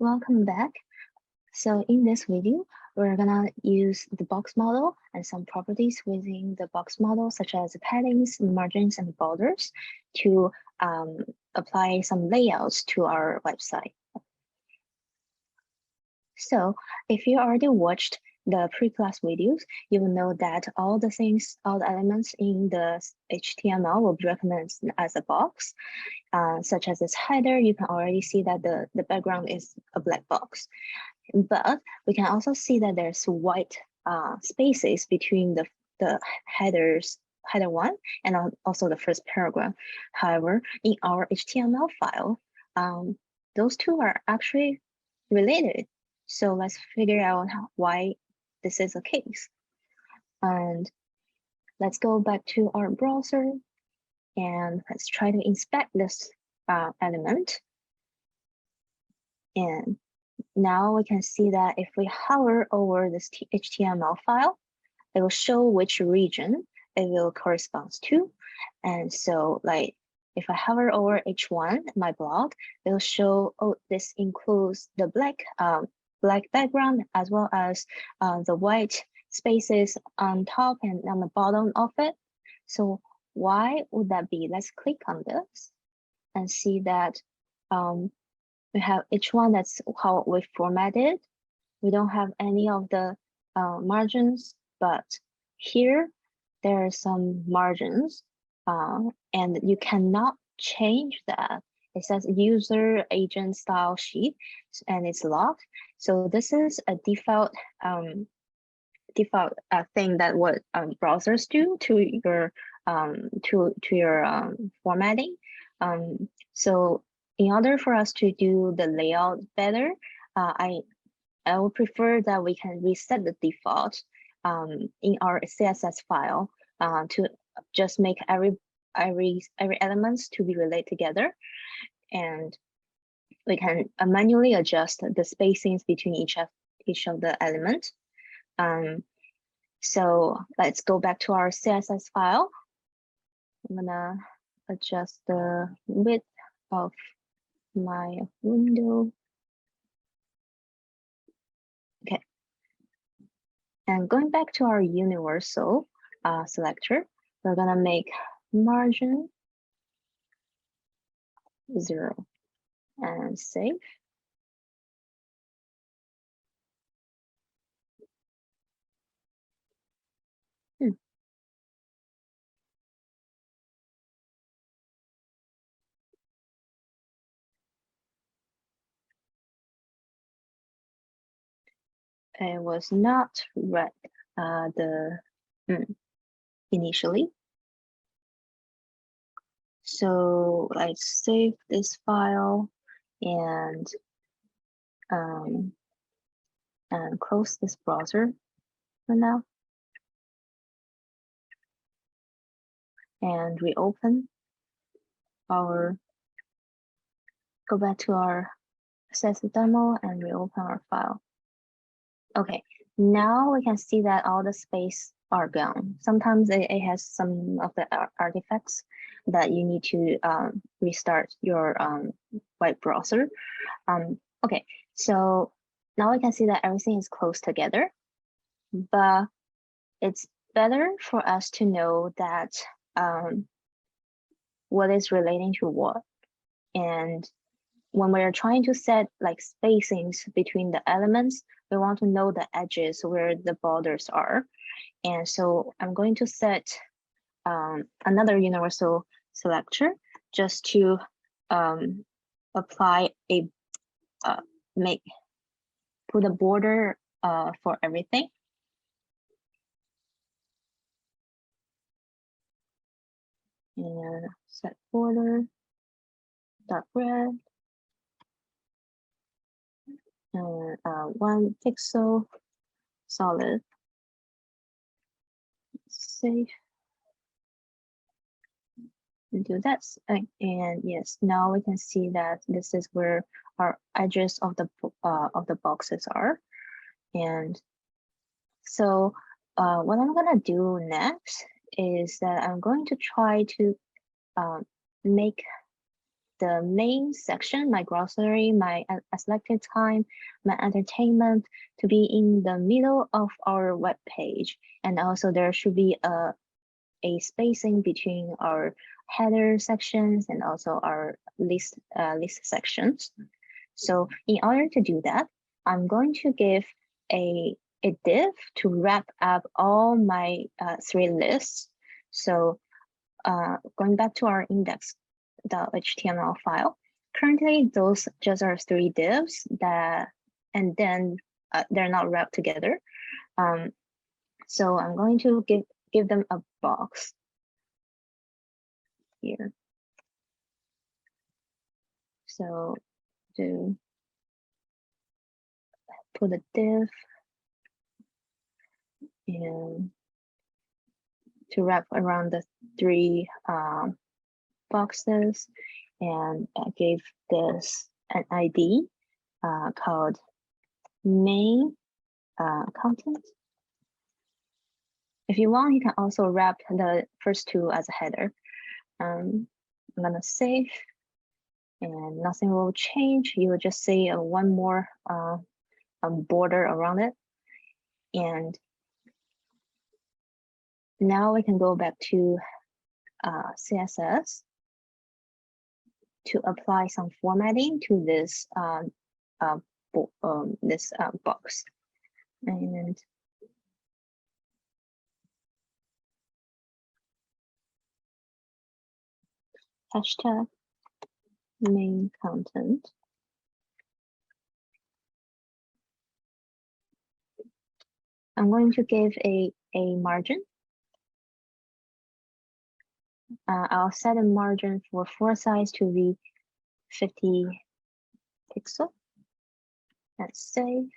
Welcome back. So in this video, we're gonna use the box model and some properties within the box model, such as paddings, margins, and borders, to apply some layouts to our website. So if you already watched the pre-class videos, you will know that all the elements in the HTML will be recognized as a box. Such as this header, you can already see that the background is a black box. But we can also see that there's white spaces between the header 1 and also the first paragraph. However, in our HTML file, those two are actually related. So let's figure out why this is the case. And let's go back to our browser and let's try to inspect this element. And now we can see that if we hover over this HTML file, it will show which region it will correspond to. And so like if I hover over H1, my blog, it will show, oh, this includes the black background as well as the white spaces on top and on the bottom of it. So why would that be? Let's click on this and see that we have H1, that's how we formatted. We don't have any of the margins, but here there are some margins and you cannot change that. It says user agent style sheet and it's locked. So this is a default thing that what browsers do to your formatting. So in order for us to do the layout better, I would prefer that we can reset the default in our CSS file to just make every elements to be related together, and we can manually adjust the spacings between each of the elements. So let's go back to our CSS file. I'm gonna adjust the width of my window. Okay. And going back to our universal selector, we're gonna make margin 0 and save. It was not read initially. So let's save this file and close this browser for now. And reopen go back to our CSS demo and reopen our file. Okay, now we can see that all the space are gone. Sometimes it has some of the artifacts that you need to restart your web browser. Okay, so now we can see that everything is close together, but it's better for us to know that what is relating to what. And when we're trying to set like spacings between the elements, we want to know the edges where the borders are. And so I'm going to set another universal selector just to apply put a border for everything. And set border dark red and 1 pixel solid. Save and do that. And yes, now we can see that this is where our edges of the boxes are. And so what I'm gonna do next is that I'm going to try to make the main section, my grocery, my selected time, my entertainment, to be in the middle of our web page. And also there should be a spacing between our header sections and also our list sections. So in order to do that, I'm going to give a div to wrap up all my 3 lists. So going back to our index.html file, currently those just are 3 divs that, and then they're not wrapped together. So I'm going to give them a box here. So to put a div and to wrap around the 3 boxes, and gave this an ID called main content. If you want, you can also wrap the first 2 as a header. I'm gonna save, and nothing will change. You will just see one more border around it. And now we can go back to CSS to apply some formatting to this box. And hashtag main content. I'm going to give a margin. I'll set a margin for font size to be 50 pixel. Let's save.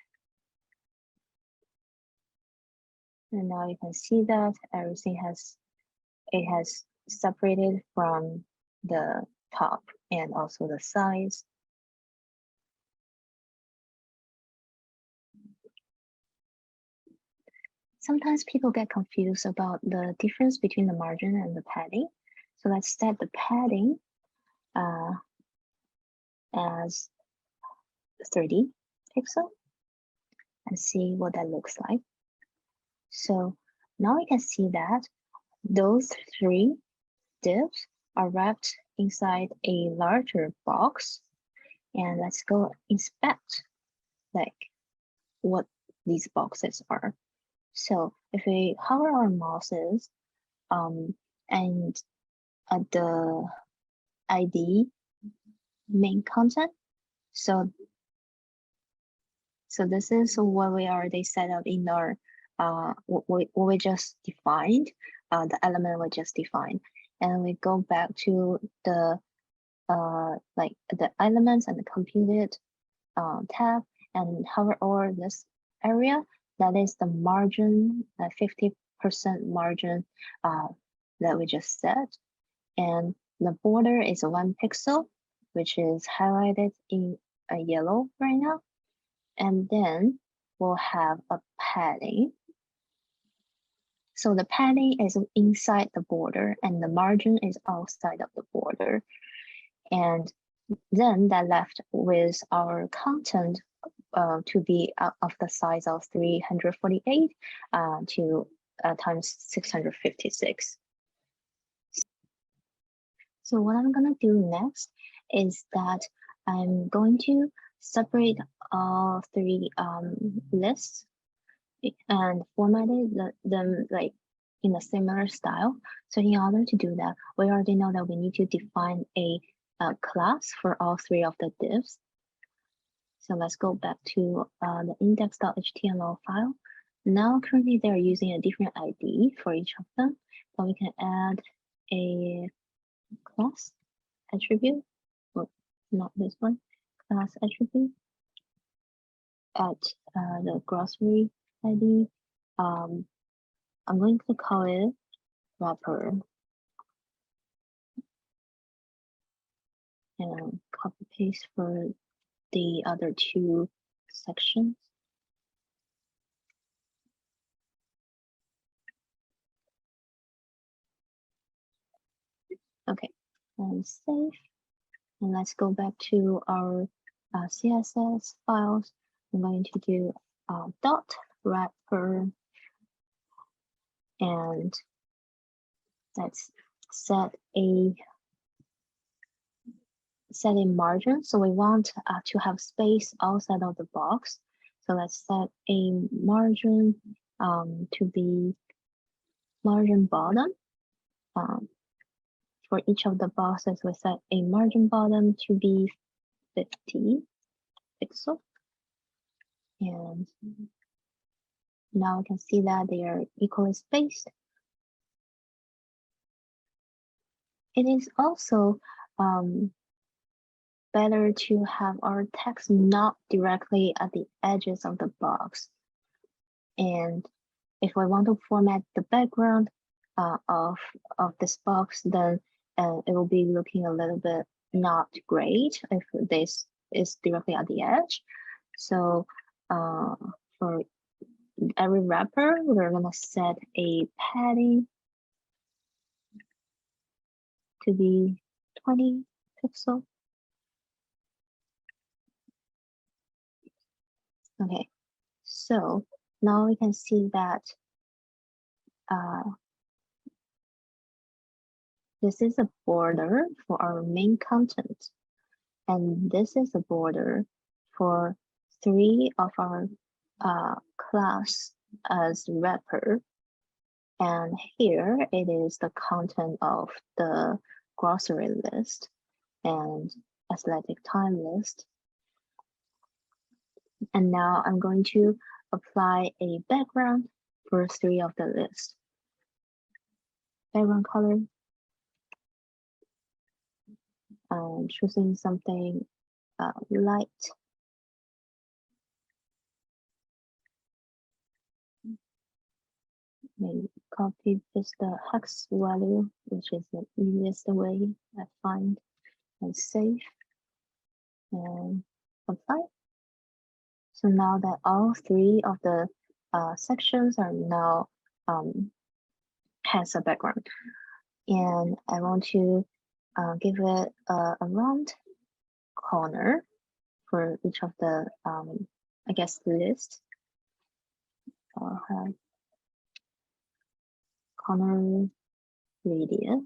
And now you can see that everything has separated from the top and also the size. Sometimes people get confused about the difference between the margin and the padding. So let's set the padding as 30 pixel and see what that looks like. So now we can see that those 3 divs are wrapped inside a larger box. And let's go inspect like what these boxes are. So if we hover our mouses and at the ID main content, so this is what we already set up in our what we just defined, the element we just defined, and we go back to the like the elements and the computed tab and hover over this area. That is the margin, 50% margin that we just set. And the border is 1 pixel, which is highlighted in a yellow right now. And then we'll have a padding. So the padding is inside the border and the margin is outside of the border. And then that left with our content to be of the size of 348 to times 656. So what I'm gonna do next is that I'm going to separate all 3 lists and formatted them like in a similar style. So in order to do that, we already know that we need to define a class for all 3 of the divs. So let's go back to the index.html file. Now currently they're using a different ID for each of them, but we can add a class attribute, well, not this one, class attribute at the grocery ID. I'm going to call it wrapper and copy paste for the other 2 sections. Okay, and save. And let's go back to our CSS files. I'm going to do dot wrapper, and let's set a margin. So we want to have space outside of the box. So let's set a margin to be margin bottom. For each of the boxes, we set a margin bottom to be 50 pixels. And now we can see that they are equally spaced. It is also better to have our text not directly at the edges of the box. And if we want to format the background of this box, then it will be looking a little bit not great if this is directly at the edge. So for every wrapper, we're gonna set a padding to be 20 pixels. Okay, so now we can see that this is a border for our main content, and this is a border for 3 of our class as wrapper. And here it is the content of the grocery list and athletic time list. And now I'm going to apply a background for 3 of the list. Background color. Choosing something light. Maybe copy paste the hex value, which is the easiest way I find, and save and apply. So now that all 3 of the sections are now has a background, and I want to give it a round corner for each of the I guess list. I'll have corner radius.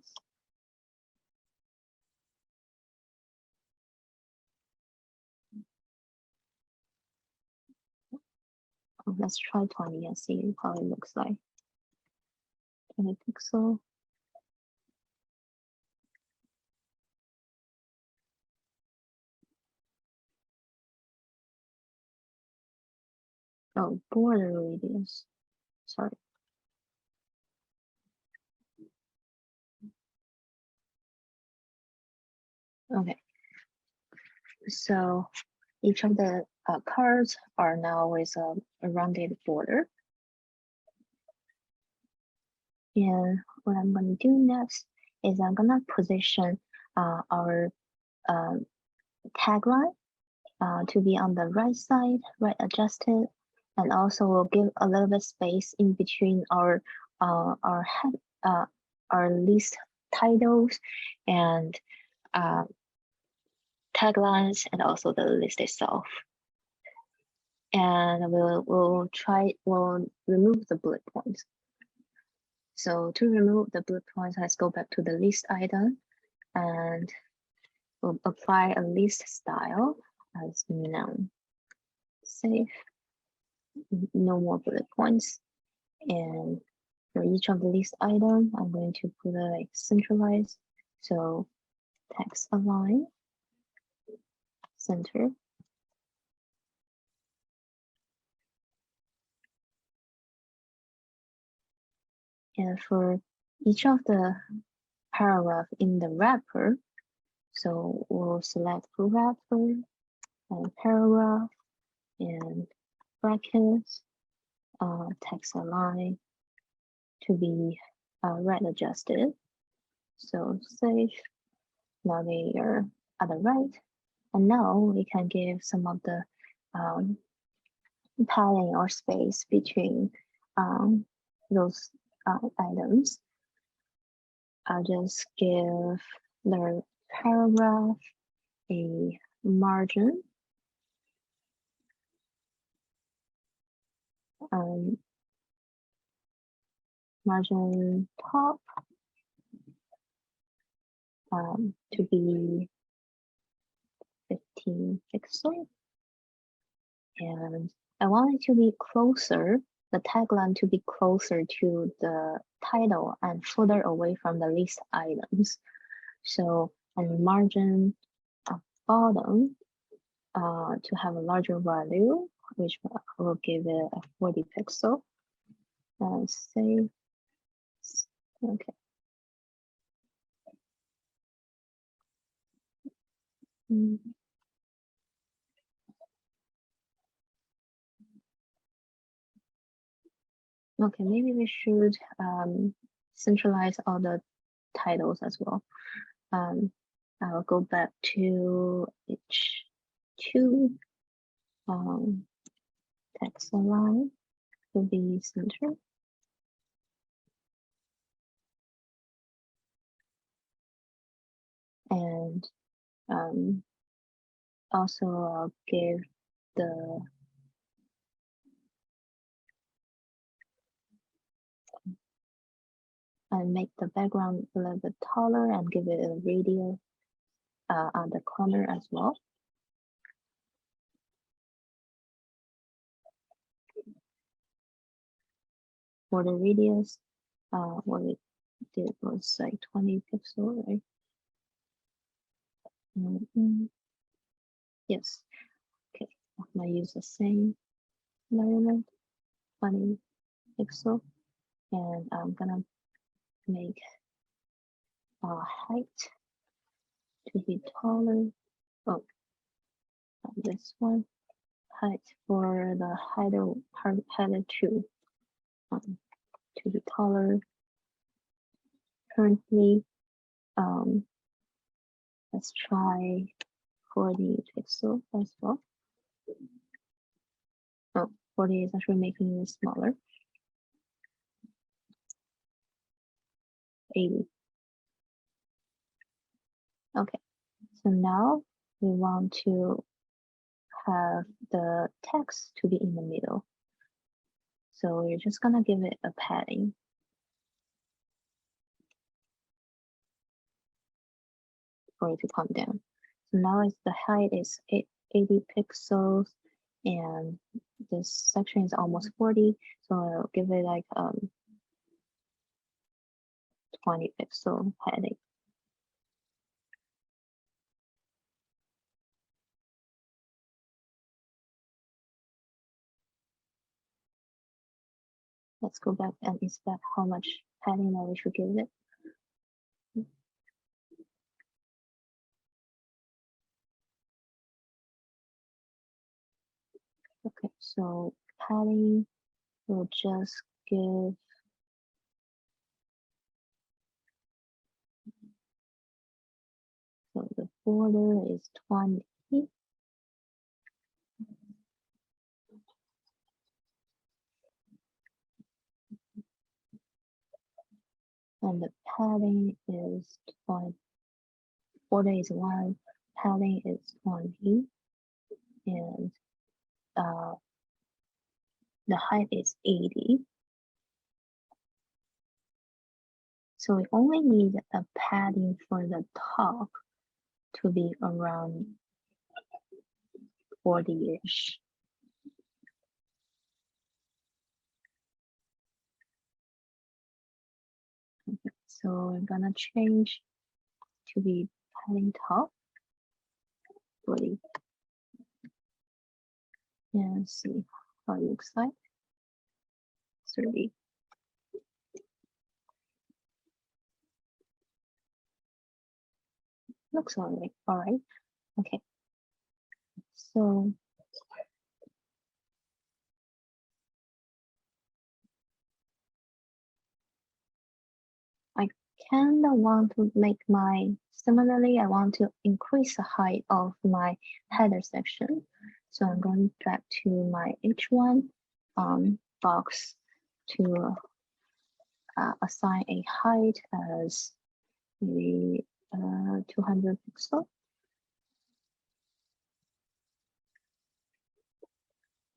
Let's try 20 and see how it looks like. 20 pixel. Oh, border radius. Sorry. Okay. So each of the cards are now with a rounded border. And what I'm going to do next is I'm going to position our tagline to be on the right side, right adjusted, and also we'll give a little bit space in between our list titles and taglines, and also the list itself. And we'll remove the bullet points. So to remove the bullet points, let's go back to the list item, and we'll apply a list style as none. Save. No more bullet points. And for each of the list item, I'm going to put it like centralized. So text align, center. And for each of the paragraph in the wrapper, so we'll select wrapper and paragraph and brackets, text align to be right adjusted. So save. Now they are at the right. And now we can give some of the padding or space between those items. I'll just give the paragraph a margin. Margin top to be 15 pixels, and I want it to be closer, the tagline to be closer to the title and further away from the list items. So, and margin bottom to have a larger value, which will give it a 40 pixel. And save. Okay. Okay, maybe we should centralize all the titles as well. I'll go back to H2 text align to be centered. And also I'll give the and make the background a little bit taller and give it a radius on the corner as well. For the radius, what it did was like 20 pixels, right? Yes. Okay, I'm gonna use the same measurement, 20 pixel, and I'm gonna make height to be taller. Oh, this one, height for the header 2 to be taller. Currently, let's try 40 pixel as well. Oh, 40 is actually making it smaller. 80. Okay, so now we want to have the text to be in the middle. So we're just gonna give it a padding. For it to come down. So now it's the height is 80 pixels and this section is almost 40. So I'll give it like 20 pixel padding. Let's go back and inspect how much padding that we should give it. Okay, so padding will just give so the border is 20. And the padding is 20. Border is 1, padding is 20, and the height is 80. So we only need a padding for the top to be around 40-ish. Okay, so we're gonna change to be padding top 40. And see how it looks like. 30. Looks alright. Alright. Okay. So I kind of want to make similarly, I want to increase the height of my header section. So I'm going back to my H1 box to assign a height as maybe 200 pixel.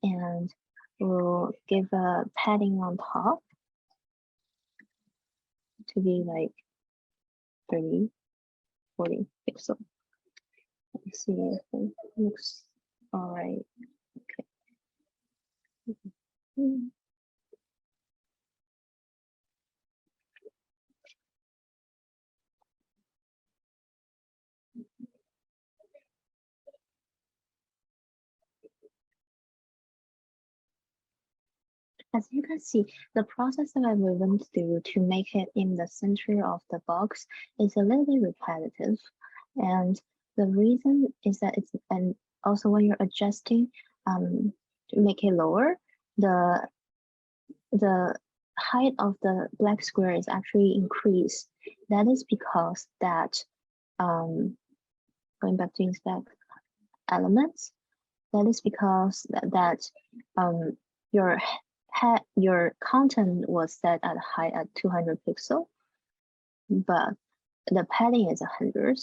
and we'll give a padding on top to be like 30, 40 pixel. Let's see if it looks all right. Okay. As you can see, the process that we went through to make it in the center of the box is a little bit repetitive. And the reason is that it's, and also when you're adjusting to make it lower, the height of the black square is actually increased. That is because that, going back to inspect elements, that is because your content was set at height at 200 pixel, but the padding is 100,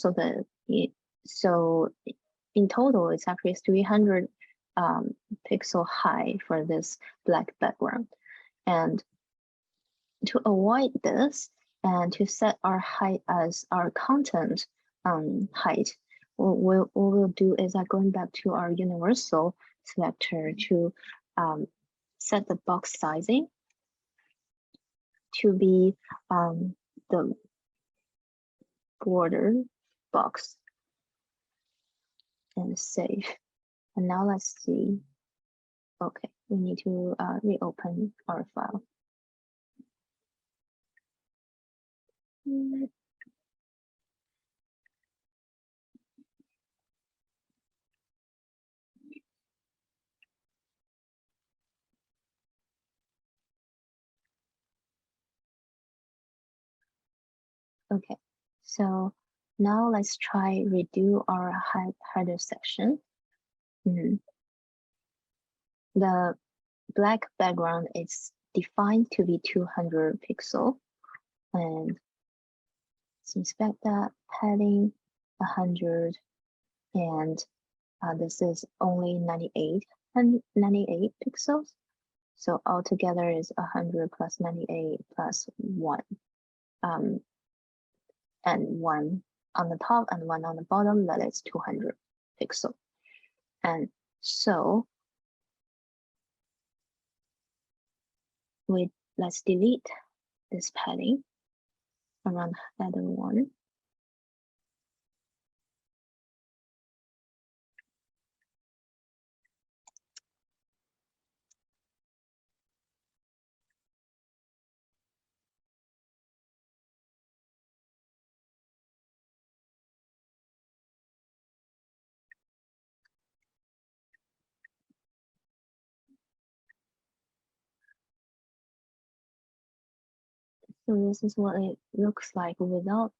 so in total it's actually 300 pixel high for this black background. And to avoid this and to set our height as our content height, what we'll do is going back to our universal selector to set the box sizing to be the border box and save. And now let's see. Okay, we need to reopen our file. Okay, so now let's try redo our header section. The black background is defined to be 200 pixel, and let's inspect that padding 100, and this is only 98 pixels. So altogether is 100 plus 98 plus 1. And 1 on the top and 1 on the bottom, that is 200 pixel. And so let's delete this padding around header 1. So this is what it looks like without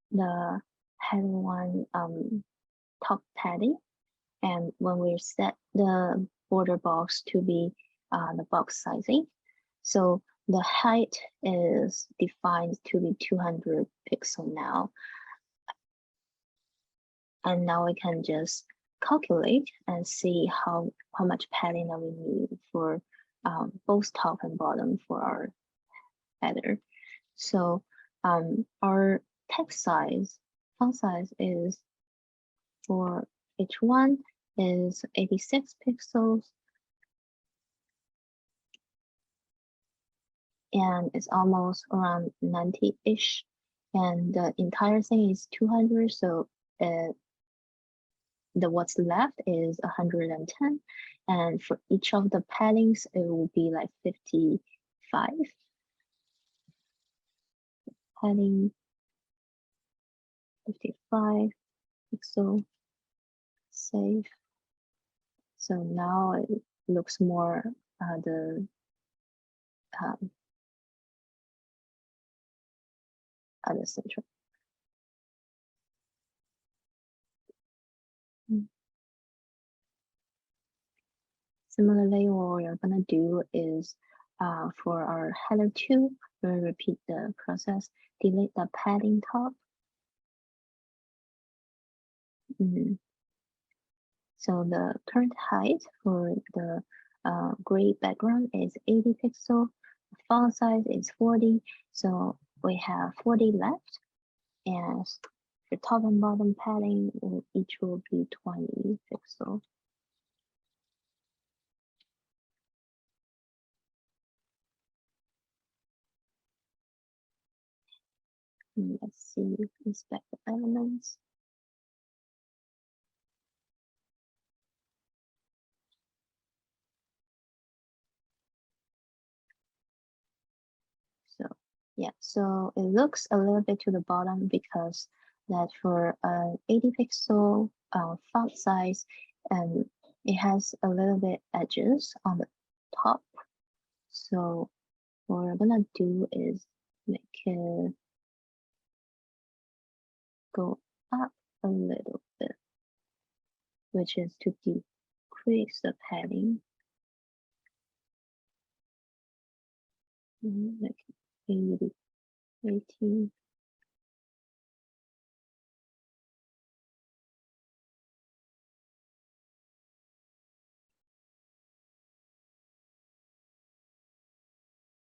the header 1 top padding. And when we set the border box to be the box sizing, so the height is defined to be 200 pixel now. And now we can just calculate and see how much padding that we need for both top and bottom for our header. So our text size, font size is for each one is 86 pixels. And it's almost around 90-ish. And the entire thing is 200. So what's left is 110. And for each of the paddings, it will be like 55. Padding 55 pixel, save. So now it looks more at the center. Similarly, what we're gonna do is for our header 2, we'll repeat the process, delete the padding top. So the current height for the gray background is 80 pixel, font size is 40, so we have 40 left, and the top and bottom padding each will be 20 pixel. Let's see, inspect the elements. So yeah, so it looks a little bit to the bottom because that for 80 pixel font size, and it has a little bit edges on the top. So what we're gonna do is make it go up a little bit, which is to decrease the padding. Like 80, 80.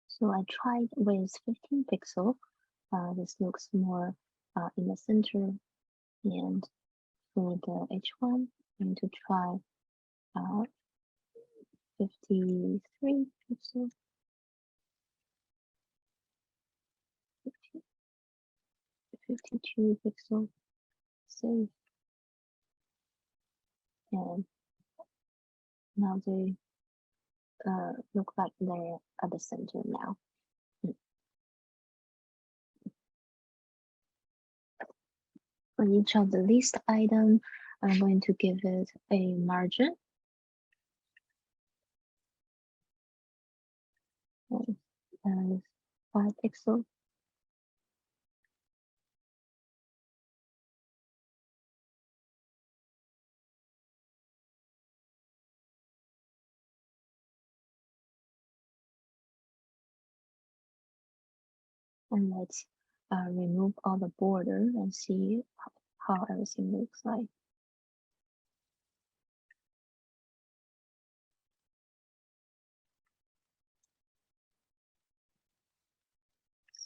So I tried with 15 pixel. This looks more in the center, and for the H1, I'm going to try 53 pixel, 52 pixel, save, and now they look like they're at the center now. For each of the list item, I'm going to give it a margin. 5 pixel. And let's remove all the border and see how everything looks like.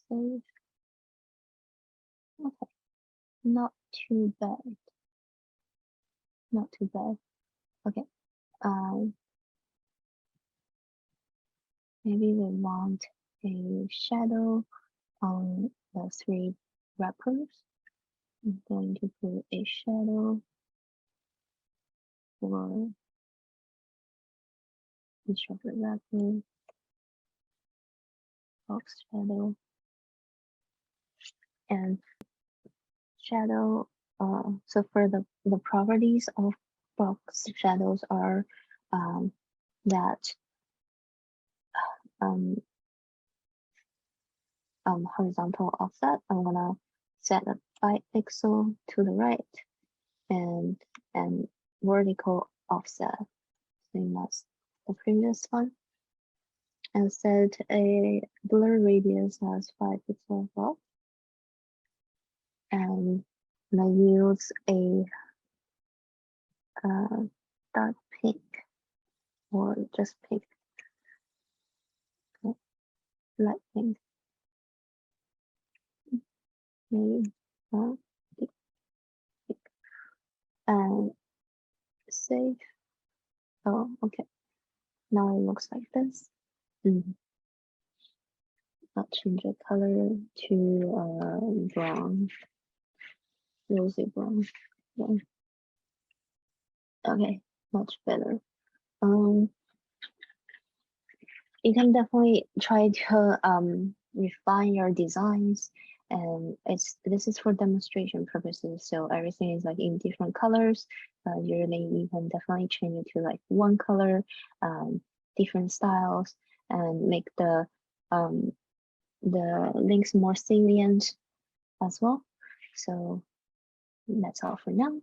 Save. Okay, not too bad. Not too bad. Okay. Maybe we want a shadow on the 3 wrappers. I'm going to put a shadow for each of the wrappers. Box shadow and shadow. So for the properties of box shadows are that horizontal offset. I'm gonna set a 5 pixel to the right and vertical offset, same as the previous one, and set a blur radius as 5 pixels as well. And I use a dark pink or just pink, light pink. Maybe and save. Oh, okay. Now it looks like this. I'll change the color to brown, rosy brown. Yeah. Okay, much better. You can definitely try to refine your designs, and this is for demonstration purposes, so everything is like in different colors. Usually you can definitely change it to like one color, different styles, and make the links more salient as well. So that's all for now.